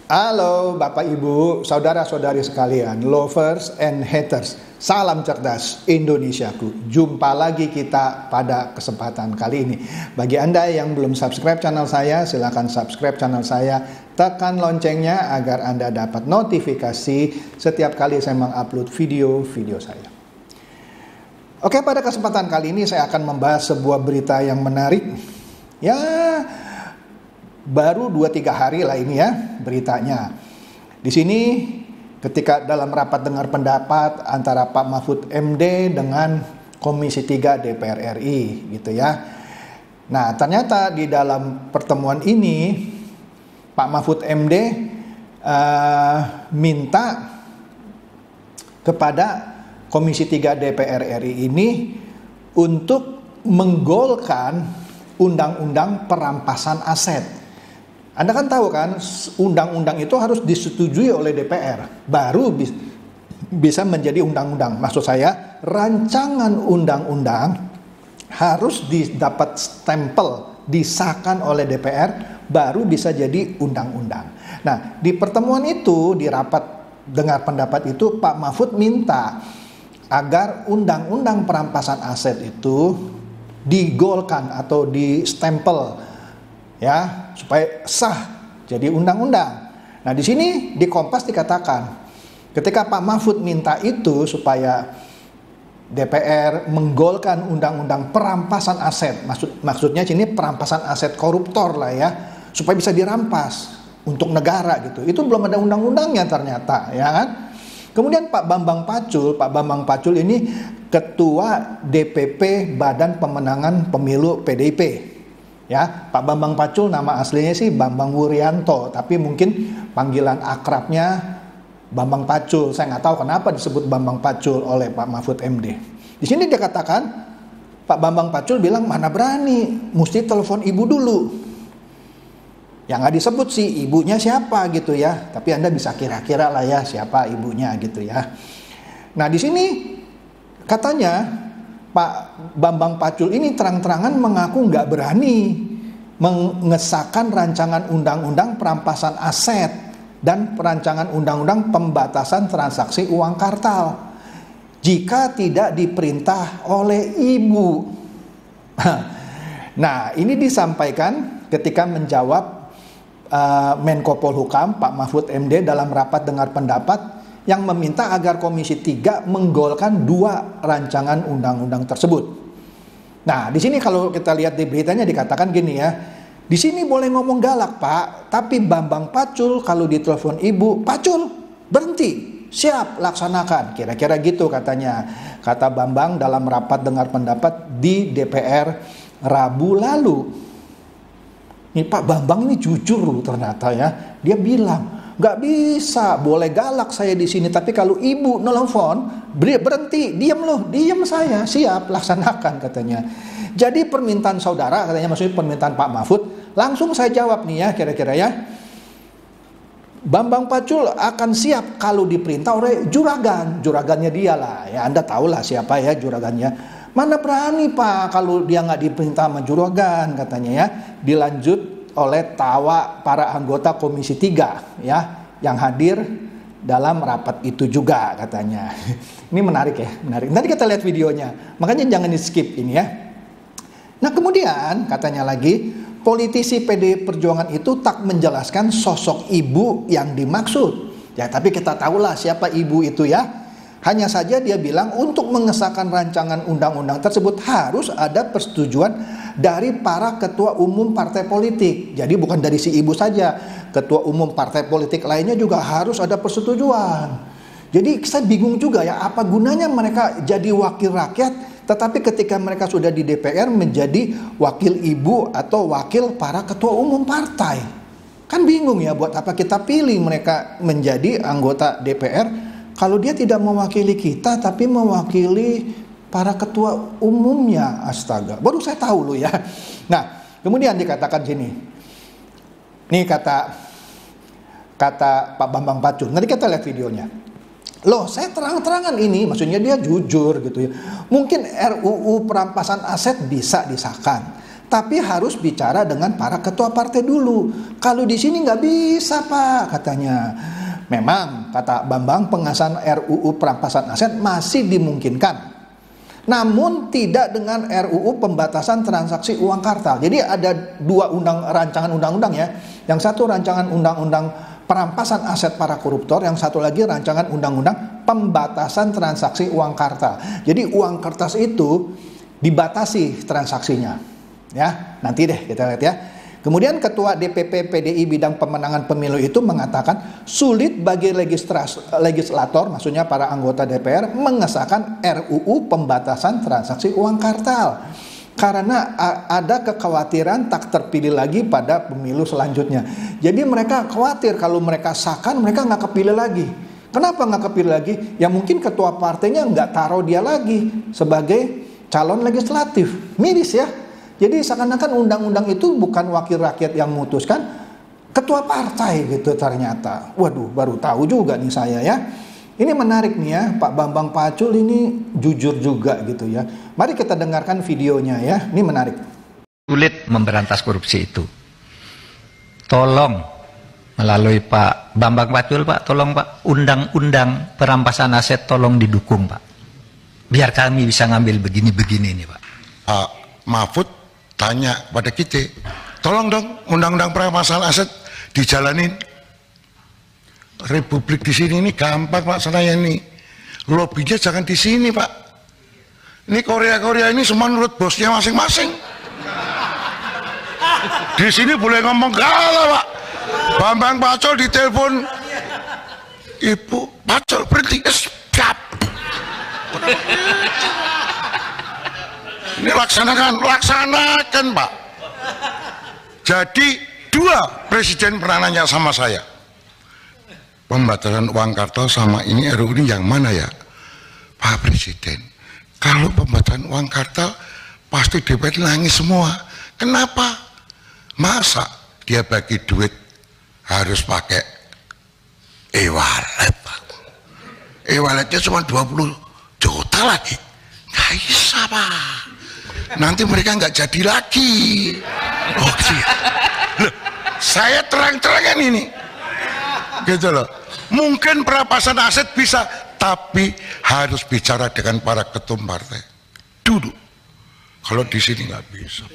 Halo Bapak Ibu, saudara-saudari sekalian, lovers and haters. Salam cerdas Indonesiaku. Jumpa lagi kita pada kesempatan kali ini. Bagi Anda yang belum subscribe channel saya, silakan subscribe channel saya. Tekan loncengnya agar Anda dapat notifikasi setiap kali saya mengupload video-video saya. Oke, pada kesempatan kali ini saya akan membahas sebuah berita yang menarik. Ya, baru 2-3 hari lah ini ya beritanya. Di sini ketika dalam rapat dengar pendapat antara Pak Mahfud MD dengan Komisi 3 DPR RI gitu ya. Nah, ternyata di dalam pertemuan ini Pak Mahfud MD minta kepada Komisi 3 DPR RI ini untuk menggolkan undang-undang perampasan aset. Anda kan tahu kan, undang-undang itu harus disetujui oleh DPR, baru bisa menjadi undang-undang. Maksud saya, rancangan undang-undang harus didapat stempel, disahkan oleh DPR, baru bisa jadi undang-undang. Nah, di pertemuan itu, di rapat dengar pendapat itu, Pak Mahfud minta agar undang-undang perampasan aset itu digolkan atau di stempel ya, supaya sah jadi undang-undang. Nah, di sini di Kompas dikatakan ketika Pak Mahfud minta itu supaya DPR menggolkan undang-undang perampasan aset, maksudnya sini perampasan aset koruptor lah ya, supaya bisa dirampas untuk negara gitu. Itu belum ada undang-undangnya ternyata, ya kan? Kemudian Pak Bambang Pacul ini Ketua DPP Badan Pemenangan Pemilu PDIP. Ya, Pak Bambang Pacul nama aslinya sih Bambang Wuryanto, tapi mungkin panggilan akrabnya Bambang Pacul. Saya nggak tahu kenapa disebut Bambang Pacul oleh Pak Mahfud MD. Di sini dia katakan Pak Bambang Pacul bilang mana berani, mesti telepon ibu dulu. Yang nggak disebut sih ibunya siapa gitu ya, tapi Anda bisa kira-kira lah ya siapa ibunya gitu ya. Nah, di sini katanya Pak Bambang Pacul ini terang-terangan mengaku nggak berani mengesahkan rancangan undang-undang perampasan aset dan perancangan undang-undang pembatasan transaksi uang kartal jika tidak diperintah oleh ibu. Nah, ini disampaikan ketika menjawab Menko Polhukam Pak Mahfud MD dalam rapat dengar pendapat yang meminta agar Komisi 3 menggolkan 2 rancangan undang-undang tersebut. Nah, di sini kalau kita lihat di beritanya dikatakan gini ya, di sini boleh ngomong galak Pak, tapi Bambang Pacul kalau ditelepon ibu, Pacul berhenti, siap laksanakan, kira-kira gitu katanya, kata Bambang dalam rapat dengar pendapat di DPR Rabu lalu. Ini Pak Bambang ini jujur loh ternyata ya, dia bilang nggak bisa, boleh galak saya di sini, tapi kalau ibu nelfon, berhenti, diam saya, siap laksanakan katanya. Jadi permintaan saudara, katanya maksudnya permintaan Pak Mahfud, langsung saya jawab nih ya, kira-kira ya. Bambang Pacul akan siap kalau diperintah oleh juragannya dia lah, ya Anda tahu lah siapa ya juragannya. Mana berani Pak kalau dia nggak diperintah sama juragan katanya ya. Dilanjut oleh tawa para anggota Komisi 3 ya yang hadir dalam rapat itu juga katanya. Ini menarik ya, menarik. Nanti kita lihat videonya. Makanya jangan di-skip ini ya. Nah, kemudian katanya lagi, politisi PD Perjuangan itu tak menjelaskan sosok ibu yang dimaksud. Ya, tapi kita tahulah siapa ibu itu ya. Hanya saja dia bilang untuk mengesahkan rancangan undang-undang tersebut harus ada persetujuan dari para ketua umum partai politik. Jadi bukan dari si ibu saja, ketua umum partai politik lainnya juga harus ada persetujuan. Jadi saya bingung juga ya, apa gunanya mereka jadi wakil rakyat, tetapi ketika mereka sudah di DPR menjadi wakil ibu atau wakil para ketua umum partai. Kan bingung ya, buat apa kita pilih mereka menjadi anggota DPR kalau dia tidak mewakili kita, tapi mewakili para ketua umumnya. Astaga, baru saya tahu loh ya. Nah, kemudian dikatakan sini. Nih kata Pak Bambang Pacul. Nanti kita lihat videonya. Loh, saya terang-terangan ini, maksudnya dia jujur gitu ya. Mungkin RUU perampasan aset bisa disahkan, Tapi harus bicara dengan para ketua partai dulu. Kalau di sini nggak bisa Pak, katanya. Memang, kata Bambang, pengesahan RUU perampasan aset masih dimungkinkan. Namun tidak dengan RUU pembatasan transaksi uang kartal. Jadi ada dua rancangan undang-undang ya. Yang satu rancangan undang-undang perampasan aset para koruptor, yang satu lagi rancangan undang-undang pembatasan transaksi uang kartal. Jadi uang kertas itu dibatasi transaksinya. Ya, nanti deh kita lihat ya. Kemudian Ketua DPP PDI bidang pemenangan pemilu itu mengatakan sulit bagi legislator, maksudnya para anggota DPR, mengesahkan RUU pembatasan transaksi uang kartal. Karena ada kekhawatiran tak terpilih lagi pada pemilu selanjutnya. Jadi mereka khawatir kalau mereka sahkan mereka nggak kepilih lagi. Kenapa nggak kepilih lagi? Ya mungkin ketua partainya nggak taruh dia lagi sebagai calon legislatif. Miris ya. Jadi seakan-akan undang-undang itu bukan wakil rakyat yang memutuskan, ketua partai gitu ternyata. Waduh, baru tahu juga nih saya ya. Ini menarik nih ya, Pak Bambang Pacul ini jujur juga gitu ya. Mari kita dengarkan videonya ya, ini menarik. Sulit memberantas korupsi itu. Tolong melalui Pak Bambang Pacul, Pak, tolong Pak, undang-undang perampasan aset tolong didukung Pak. Biar kami bisa ngambil begini-begini nih Pak. Pak Mahfud tanya pada kita, tolong dong undang-undang perampasan aset dijalanin. Republik di sini ini gampang Pak Senayan ini. Lobbynya jangan di sini Pak. Ini Korea ini semua menurut bosnya masing-masing. Di sini boleh ngomong galau Pak. Bambang Pacul ditelepon, Ibu Pacul berhenti, siap. Ini laksanakan Pak. Jadi dua presiden pernah nanya sama saya, pembatasan uang kartal sama ini RUU ini yang mana ya Pak Presiden? Kalau pembatasan uang kartal pasti DPR nangis semua. Kenapa? Masa dia bagi duit harus pakai e-wallet Pak? E-walletnya cuma 20 juta lagi, nggak bisa Pak. Nanti mereka nggak jadi lagi. Oh iya. Loh, saya terang-terangan ini gitu loh. Mungkin perampasan aset bisa, tapi harus bicara dengan para ketum partai dulu. Kalau di sini nggak bisa.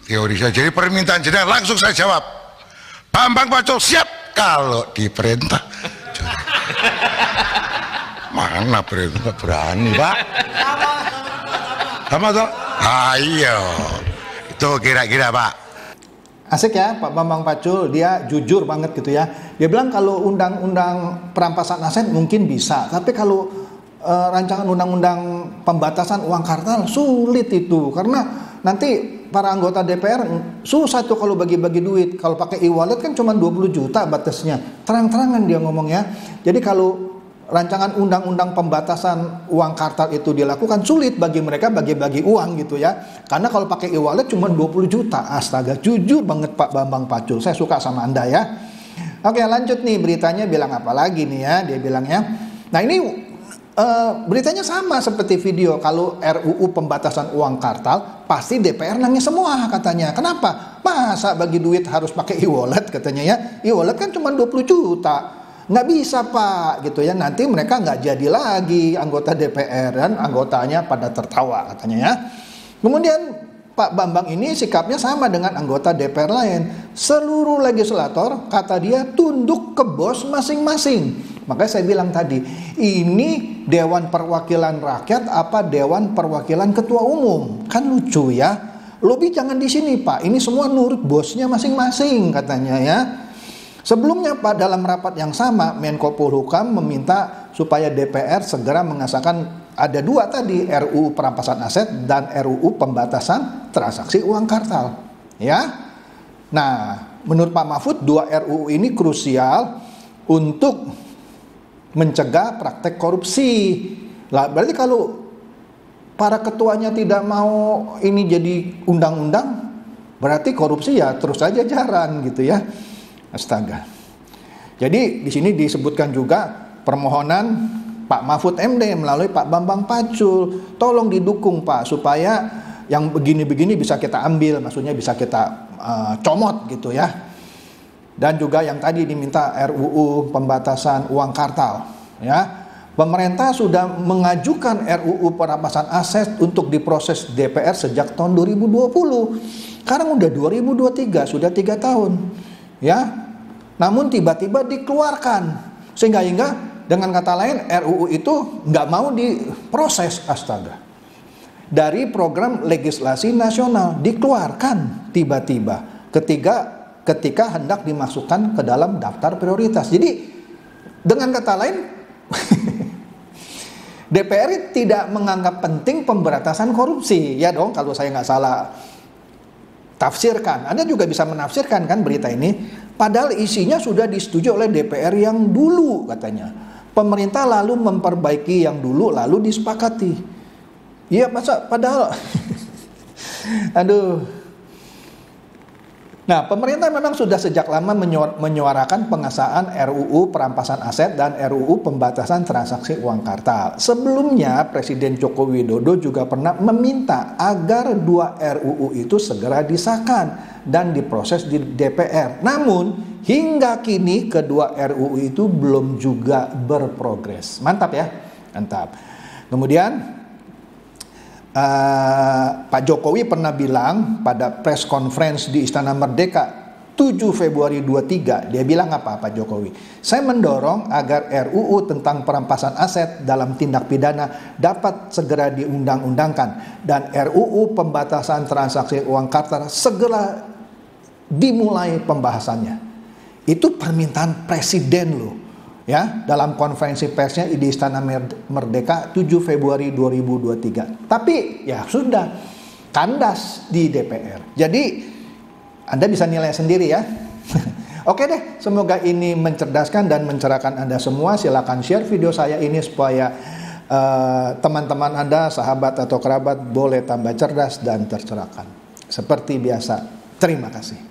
Teori saya. Jadi permintaan jenengan langsung saya jawab, Bambang Pacul siap kalau diperintah. Mana perintah berani Pak? Sama toh? Ayo, itu kira-kira Pak. Asik ya Pak Bambang Pacul, dia jujur banget gitu ya. Dia bilang kalau undang-undang perampasan aset mungkin bisa, tapi kalau rancangan undang-undang pembatasan uang kartal sulit itu, karena nanti para anggota DPR susah tuh kalau bagi-bagi duit. Kalau pakai e-wallet kan cuma 20 juta batasnya. Terang-terangan dia ngomongnya. Jadi kalau rancangan undang-undang pembatasan uang kartal itu dilakukan, sulit bagi mereka bagi-bagi uang gitu ya. Karena kalau pakai e-wallet cuma 20 juta. Astaga, jujur banget Pak Bambang Pacul. Saya suka sama Anda ya. Oke, lanjut nih beritanya bilang apa lagi nih ya. Dia bilangnya, nah ini beritanya sama seperti video. Kalau RUU pembatasan uang kartal pasti DPR nangis semua katanya. Kenapa? Masa bagi duit harus pakai e-wallet katanya ya. E-wallet kan cuma 20 juta. Nggak bisa Pak gitu ya, nanti mereka nggak jadi lagi anggota DPR dan anggotanya pada tertawa katanya ya. Kemudian Pak Bambang ini sikapnya sama dengan anggota DPR lain. Seluruh legislator kata dia tunduk ke bos masing-masing. Makanya saya bilang tadi, ini Dewan Perwakilan Rakyat apa Dewan Perwakilan Ketua Umum? Kan lucu ya. Lobby jangan di sini Pak, ini semua nurut bosnya masing-masing katanya ya. Sebelumnya Pak, dalam rapat yang sama Menko Polhukam meminta supaya DPR segera mengesahkan ada dua tadi, RUU perampasan aset dan RUU pembatasan transaksi uang kartal ya. Nah menurut Pak Mahfud dua RUU ini krusial untuk mencegah praktek korupsi. Lah berarti kalau para ketuanya tidak mau ini jadi undang-undang, berarti korupsi ya terus saja jalan gitu ya. Astaga. Jadi di sini disebutkan juga permohonan Pak Mahfud MD melalui Pak Bambang Pacul, tolong didukung Pak supaya yang begini-begini bisa kita ambil, maksudnya bisa kita comot gitu ya. Dan juga yang tadi diminta RUU pembatasan uang kartal ya. Pemerintah sudah mengajukan RUU perampasan aset untuk diproses DPR sejak tahun 2020. Sekarang udah 2023, sudah 3 tahun ya. Namun tiba-tiba dikeluarkan, sehingga dengan kata lain RUU itu nggak mau diproses, astaga. Dari program legislasi nasional dikeluarkan tiba-tiba ketika hendak dimasukkan ke dalam daftar prioritas. Jadi dengan kata lain DPR tidak menganggap penting pemberantasan korupsi, ya dong, kalau saya nggak salah tafsirkan. Anda juga bisa menafsirkan kan berita ini, padahal isinya sudah disetujui oleh DPR yang dulu katanya. Pemerintah lalu memperbaiki yang dulu lalu disepakati. Iya, masa padahal aduh. Nah, pemerintah memang sudah sejak lama menyuarakan pengesahan RUU perampasan aset dan RUU pembatasan transaksi uang kartal. Sebelumnya, Presiden Joko Widodo juga pernah meminta agar 2 RUU itu segera disahkan dan diproses di DPR. Namun, hingga kini kedua RUU itu belum juga berprogres. Mantap ya, mantap. Kemudian Pak Jokowi pernah bilang pada press conference di Istana Merdeka 7 Februari 23, dia bilang apa Pak Jokowi? Saya mendorong agar RUU tentang perampasan aset dalam tindak pidana dapat segera diundang-undangkan dan RUU pembatasan transaksi uang kartal segera dimulai pembahasannya. Itu permintaan presiden loh. Ya, dalam konferensi persnya di Istana Merdeka 7 Februari 2023. Tapi ya sudah kandas di DPR. Jadi Anda bisa nilai sendiri ya. Oke deh, semoga ini mencerdaskan dan mencerahkan Anda semua. Silakan share video saya ini supaya teman-teman Anda, sahabat atau kerabat boleh tambah cerdas dan tercerahkan. Seperti biasa, terima kasih.